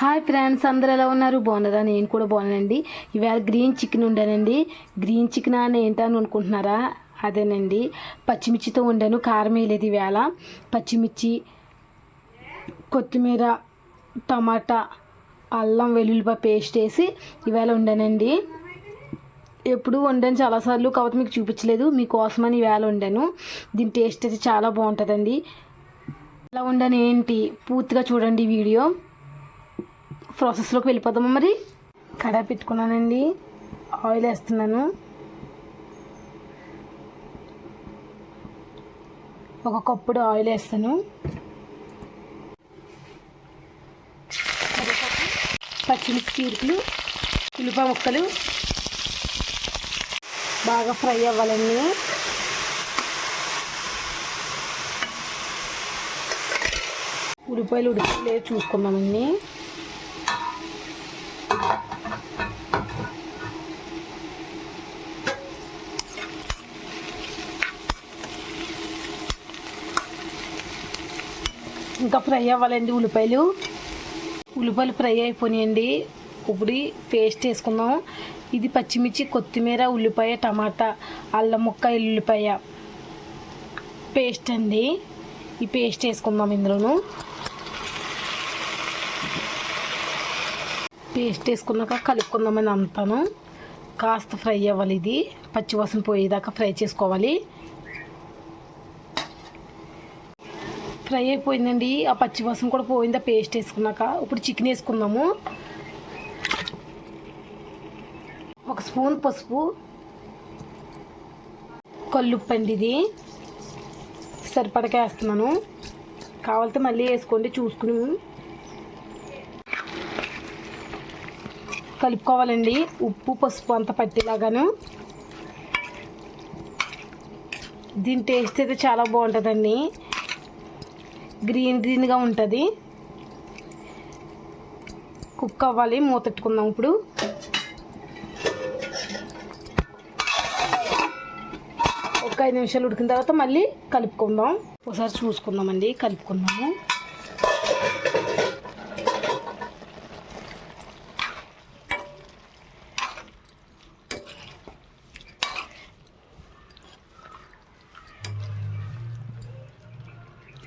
Hi friends, అందరూ ఎలా ఉన్నారు? బాగున్నారా? నేను కూడా బాగున్నానండి. ఇవాళ గ్రీన్ చికెన్ వండానండి. గ్రీన్ చికెన్ అని ఏంటని అనుకుంటున్నారా? అదేనండి, పచ్చిమిర్చితో వండాను. కారం వేయలేదు ఇవాళ. పచ్చిమిర్చి, కొత్తిమీర, టమాటా, అల్లం వెల్లుల్లిపాయ పేస్ట్ వేసి ఇవాళ వండానండి. ఎప్పుడు వండాను చాలాసార్లు, కాబట్టి మీకు చూపించలేదు. మీకోసమని ఇవాళ వండాను. దీని టేస్ట్ అయితే చాలా బాగుంటుందండి. ఎలా వండాను ఏంటి పూర్తిగా చూడండి వీడియో. ప్రాసెస్లోకి వెళ్ళిపోదామా? మరి కడాయి పెట్టుకున్నానండి, ఆయిల్ వేస్తున్నాను. ఒక కప్పుడు ఆయిల్ వేస్తాను. పచ్చిమిర్చి చీరుకులు, ఉల్లిపాయ ముక్కలు బాగా ఫ్రై అవ్వాలండి. ఉల్లిపాయలు ఉడికిలేదు చూసుకున్నామండి. ఇంకా ఫ్రై అవ్వాలండి ఉల్లిపాయలు ఫ్రై అయిపోయినాయండి. ఇప్పుడు పేస్ట్ వేసుకుందాం. ఇది పచ్చిమిర్చి, కొత్తిమీర, ఉల్లిపాయ, టమాటా, అల్లం ముక్క, ఎల్లుల్లిపాయ పేస్ట్ అండి. ఈ పేస్ట్ వేసుకుందాం ఇందులోను. పేస్ట్ వేసుకున్నాక కలుపుకుందామని అంతాను. కాస్త ఫ్రై అవ్వాలి. ఇది పచ్చివాసన పోయేదాకా ఫ్రై చేసుకోవాలి. ఫ్రై అయిపోయిందండి. ఆ పచ్చివాసన కూడా పోయింది ఆ పేస్ట్ వేసుకున్నాక. ఇప్పుడు చికెన్ వేసుకుందాము. ఒక స్పూన్ పసుపు, కల్లుప్పు అండి. ఇది సరిపడకే వేస్తున్నాను. కావాలితే మళ్ళీ వేసుకోండి చూసుకుని. కలుపుకోవాలండి ఉప్పు పసుపు అంత పట్టేలాగాను. దీని టేస్ట్ అయితే చాలా బాగుంటుందండి. గ్రీన్గా ఉంటుంది. కుక్ అవ్వాలి. మూతెట్టుకుందాం. ఇప్పుడు ఒక 5 నిమిషాలు ఉడికిన తర్వాత మళ్ళీ కలుపుకుందాం. ఒకసారి చూసుకుందామండి, కలుపుకుందాము.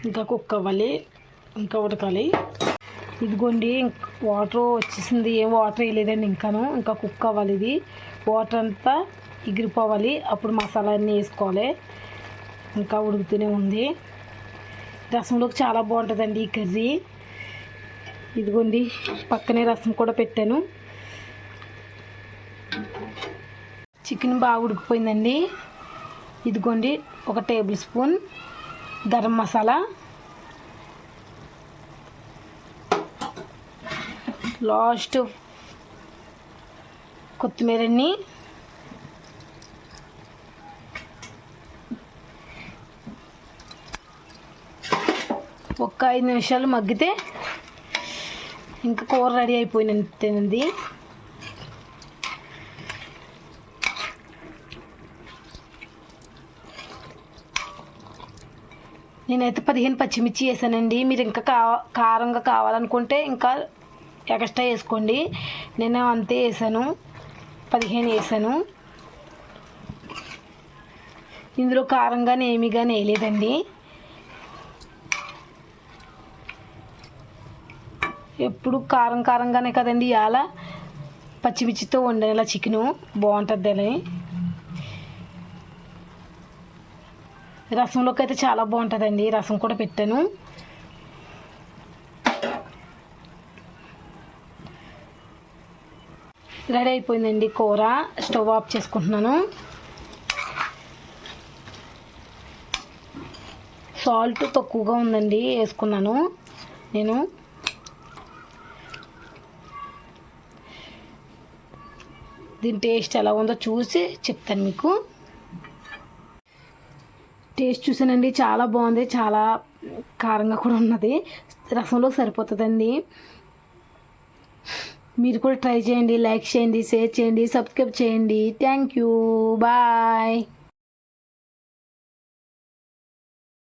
ఇంకా కుక్ అవ్వాలి, ఇంకా ఉడకాలి. ఇదిగోండి వాటర్ వచ్చేసింది. ఏం వాటర్ వేయలేదండి ఇంకా కుక్ అవ్వాలి. ఇది వాటర్ అంతా ఎగిరిపోవాలి. అప్పుడు మసాలా అన్నీ వేసుకోవాలి. ఇంకా ఉడుకుతూనే ఉంది. రసంలోకి చాలా బాగుంటుందండి ఈ కర్రీ. ఇదిగోండి పక్కనే రసం కూడా పెట్టాను. చికెన్ బాగా ఉడికిపోయిందండి. ఇదిగోండి ఒక table spoon garam masala, last కొత్తిమీరని, ఒక 5 నిమిషాలు మగ్గితే ఇంకా కూర రెడీ అయిపోయినట్టేనండి. నేనైతే 15 పచ్చిమిర్చి వేసానండి. మీరు ఇంకా కారంగా కావాలనుకుంటే ఇంకా ఎక్స్ట్రా వేసుకోండి. నేను అంతే వేసాను, 15 వేసాను. ఇందులో కారం కానీ ఏమీ కానీ వేయలేదండి. ఎప్పుడు కారంగానే కదండి ఇవాళ పచ్చిమిర్చితో వండాను. ఇలా చికెను బాగుంటుంది అని. రసంలోకి అయితే చాలా బాగుంటుందండి. రసం కూడా పెట్టాను. రెడీ అయిపోయిందండి కూర. స్టవ్ ఆఫ్ చేసుకుంటున్నాను. సాల్ట్ తక్కువగా ఉందండి, వేసుకున్నాను నేను. దీని టేస్ట్ ఎలా ఉందో చూసి చెప్తాను మీకు. టేస్ట్ చూసానండి, చాలా బాగుంది. చాలా కారంగా కూడా ఉన్నది. రసంలో సరిపోతుందండి. మీరు కూడా ట్రై చేయండి. లైక్ చేయండి, షేర్ చేయండి, సబ్స్క్రైబ్ చేయండి. Thank you. బాయ్.